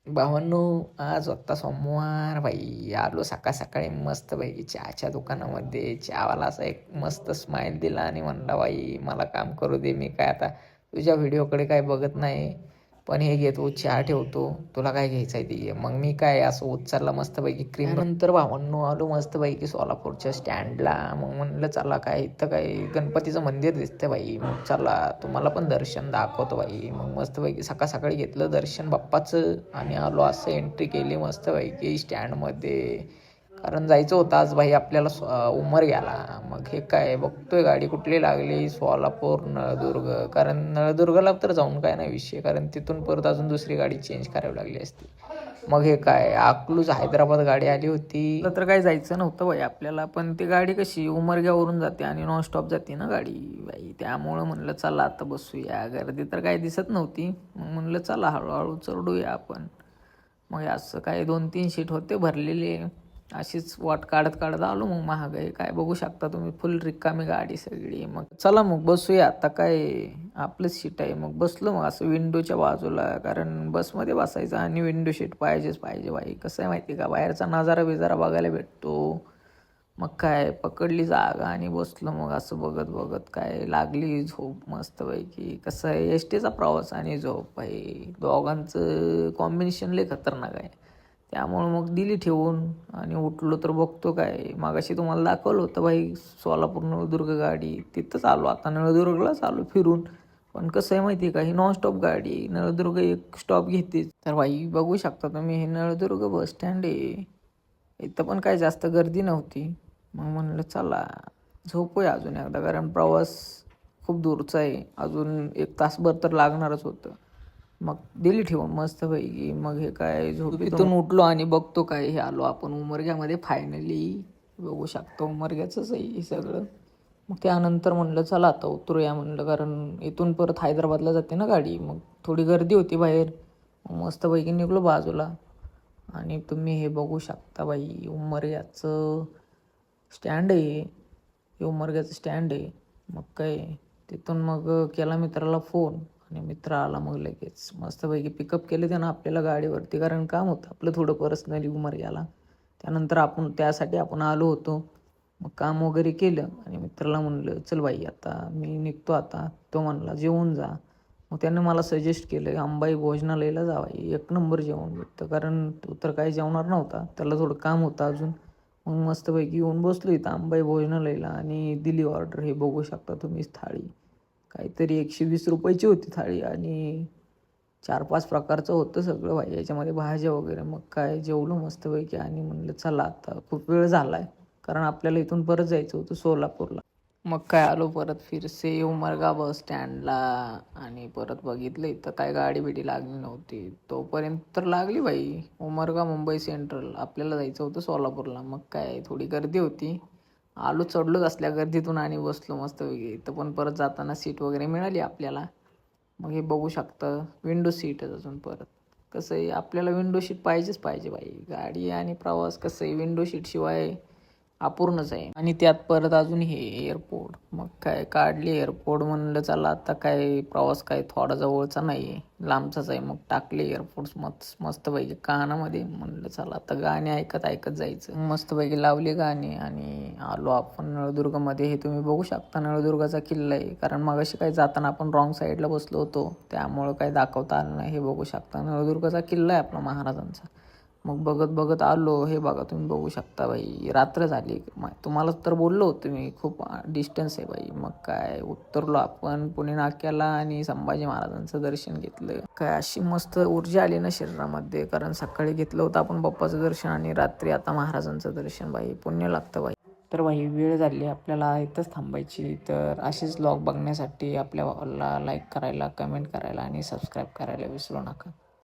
भावांनो, आज होता सोमवार भाई. आलो सकाळ सकाळी मस्त पैकी चहाच्या दुकानामध्ये. चहावाला असा एक मस्त स्माईल दिला आणि म्हणला, भाई मला काम करू दे, मी काय आता तुझ्या व्हिडिओकडे काय बघत नाही, पण हे घेतो चहा ठेवतो, तुला काय घ्यायचं आहे ते घे. मग मी काय असं उचलला मस्तपैकी क्रीम. नंतर भावांनो आलो मस्तपैकी सोलापूरच्या स्टँडला. मग म्हणलं चला, काय इथं काय गणपतीचं मंदिर दिसतं भाई, मग चला तुम्हाला पण दर्शन दाखवतो भाई. मग मस्तपैकी सकाळ सकाळी घेतलं दर्शन बाप्पाचं आणि आलो. असं एंट्री केली मस्तपैकी स्टँडमध्ये, कारण जायचं होतं आज भाई आपल्याला उमरग्याला. मग हे काय बघतोय गाडी कुठली लागली, सोलापूर नळदुर्ग. कारण नळदुर्गला तर जाऊन काय नाही विषय, कारण तिथून परत अजून दुसरी गाडी चेंज करावी लागली असती. मग हे काय अकलूज हैदराबाद गाडी आली होती. तर काय जायचं नव्हतं भाई आपल्याला, पण ती गाडी कशी उमरग्यावरून जाते आणि नॉनस्टॉप जाते ना गाडी भाई, त्यामुळं म्हणलं चला आता बसूया. गर्दी तर काही दिसत नव्हती, मग म्हणलं चला हळूहळू चढूया आपण. मग असं काय 2-3 सीट होते भरलेले, अशीच वाट काढत काढत आलो. मग महागाई काय बघू शकता तुम्ही, फुल रिकामी गाडी सगळी. मग चला मग बसूया आता, काय आपलंच सीट आहे. मग बसलो मग असं विंडोच्या बाजूला, कारण बसमध्ये बसायचं आणि विंडो सीट पाहिजेच पाहिजे भाई. कसं आहे माहिती का, बाहेरचा नजारा बिजारा बघायला भेटतो. मग काय पकडली जागा आणि बसलो. मग असं बघत बघत काय लागली झोप मस्तपैकी. कसं आहे एस टीचा प्रवास आणि झोप भाई, दोघांचं कॉम्बिनेशन लय खतरनाक आहे. त्यामुळं मग दिली ठेवून आणि उठलो तर बघतो काय, मागाशी तुम्हाला दाखवलं होतं भाई सोलापूर नळदुर्ग गाडी, तिथंच आलो आता. नळदुर्गलाच आलो फिरून. पण कसं आहे माहिती आहे का, ही नॉनस्टॉप गाडी, नळदुर्ग एक स्टॉप घेतेच. तर भाई बघू शकता तुम्ही, हे नळदुर्ग बस स्टँड आहे. इथं पण काय जास्त गर्दी नव्हती. मग म्हणलं चला झोपूया अजून एकदा, कारण प्रवास खूप दूरचा आहे, अजून 1 तासभर तर लागणारच होतं. मग दिली ठेवून मस्तपैकी. मग हे काय झोपेतून उठलो आणि बघतो काय, हे आलो आपण उमरग्यामध्ये फायनली. बघू शकतो उमरग्याचंच आहे हे सगळं. मग त्यानंतर म्हणलं चला आता उतरूया म्हणलं, कारण इथून परत हैदराबादला जाते ना गाडी. मग थोडी गर्दी होती बाहेर, मस्तपैकी निघलो बाजूला. आणि तुम्ही हे बघू शकता बाई, उमरग्याचं स्टँड आहे, हे उमरग्याचं स्टँड आहे. मग काय तिथून मग केला मित्राला फोन आणि मित्र आला. मग लगेच मस्तपैकी पिकअप केले त्यानं आपल्याला गाडीवरती, कारण काम होतं आपलं थोडं पर्सनली उमरग्याला. त्यानंतर त्यासाठी आपण आलो होतो. मग काम वगैरे केलं आणि मित्राला म्हणलं चल बाई आता मी निघतो आता. तो म्हणला जेवून जा. मग त्याने मला सजेस्ट केलं अंबाई भोजनालयाला जावा, 1 नंबर जेवण भेटतं. कारण तो तर काही जेवणार नव्हता, त्याला थोडं काम होतं अजून. मग मस्तपैकी येऊन बसलो इथं अंबाई भोजनालयाला आणि दिली ऑर्डर. हे बघू शकता तुम्ही थाळी, काहीतरी 120 रुपयाची होती थाळी आणि 4-5 प्रकारचं होतं सगळं भाई, याच्यामध्ये भाज्या वगैरे. मग काय जेवलो मस्तपैकी आणि म्हणलं चला आता खूप वेळ झाला आहे, कारण आपल्याला इथून परत जायचं होतं सोलापूरला. मग काय आलो परत फिरसे उमरगा बस स्टँडला आणि परत बघितलं इथं काय गाडी बिडी लागली नव्हती. तोपर्यंत तर लागली बाई उमरगा मुंबई सेंट्रल, आपल्याला जायचं होतं सोलापूरला. मग काय थोडी गर्दी होती, आलो चढलोच असल्या गर्दीतून आणि बसलो मस्तपैकी. इथं पण परत जाताना सीट वगैरे मिळाली आपल्याला. मग हे बघू शकता विंडो सीटच अजून. परत कसं आहे आपल्याला विंडो सीट पाहिजेच पाहिजे बाई, गाडी आणि प्रवास कसं आहे विंडो सीटशिवाय अपूर्णच आहे. आणि त्यात परत अजून हे एअरपोर्ट. मग काय काढली एअरपोर्ट, म्हणलं चला आता काय प्रवास काय थोडा जवळचा नाही आहे, लांबचाच आहे. मग टाकले एअरपोर्ट्स मस्तपैकी कानामध्ये. म्हणलं चला आता गाणे ऐकत ऐकत जायचं. मस्तपैकी लावली गाणी आणि आलो आपण नळदुर्गमध्ये. हे तुम्ही बघू शकता नळदुर्गाचा किल्ला आहे, कारण मगाशी काय जाताना आपण रॉंग साईडला बसलो होतो, त्यामुळं काही दाखवता आलं नाही. हे बघू शकता नळदुर्गाचा किल्ला आहे आपला महाराजांचा. मग बघत बघत आलो. हे बघा तुम्ही बघू शकता बाई, रात्र झाली. तुम्हाला तर बोललो होतो मी खूप डिस्टन्स आहे बाई. मग काय उतरलो आपण पुणे नाक्याला आणि संभाजी महाराजांचं दर्शन घेतलं. काय अशी मस्त ऊर्जा आली ना शरीरामध्ये, कारण सकाळी घेतलं होतं आपण बाप्पाचं दर्शन आणि रात्री आता महाराजांचं दर्शन. बाई पुण्य लागतं बाई. तर बाई वेळ झाली आपल्याला इथंच थांबायची. तर असेच व्लॉग बघण्यासाठी आपल्याला लाईक करायला, कमेंट करायला आणि सबस्क्राईब करायला विसरू नका.